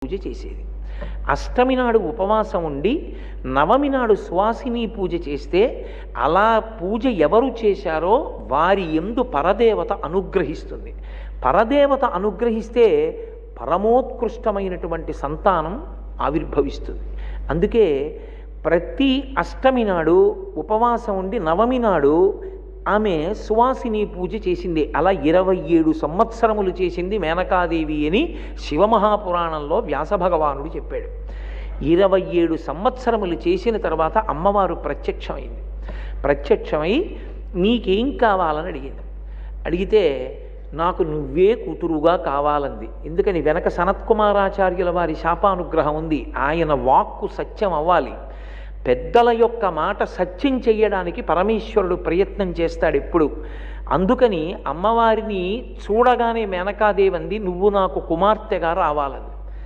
పూజ చేసేది. అష్టమి నాడు ఉపవాసం ఉండి నవమి నాడు సువాసిని పూజ చేస్తే అలా పూజ ఎవరు చేశారో వారి యందు పరదేవత అనుగ్రహిస్తుంది. పరదేవత అనుగ్రహిస్తే పరమోత్కృష్టమైనటువంటి సంతానం ఆవిర్భవిస్తుంది. అందుకే ప్రతి అష్టమి నాడు ఉపవాసం ఉండి నవమి నాడు ఆమె సువాసిని పూజ చేసింది. అలా 27 సంవత్సరములు చేసింది మేనకాదేవి అని శివమహాపురాణంలో వ్యాసభగవానుడు చెప్పాడు. 27 సంవత్సరములు చేసిన తర్వాత అమ్మవారు ప్రత్యక్షమై నీకేం కావాలని అడిగింది. అడిగితే నాకు నువ్వే కూతురుగా కావాలంది. ఎందుకని వెనక సనత్కుమారాచార్యుల వారి శాపానుగ్రహం ఉంది. ఆయన వాక్కు సత్యం అవ్వాలి. పెద్దల యొక్క మాట సత్యం చెయ్యడానికి పరమేశ్వరుడు ప్రయత్నం చేస్తాడు ఎప్పుడు. అందుకని అమ్మవారిని చూడగానే మేనకాదేవి అంది, నువ్వు నాకు కుమార్తెగా రావాలని.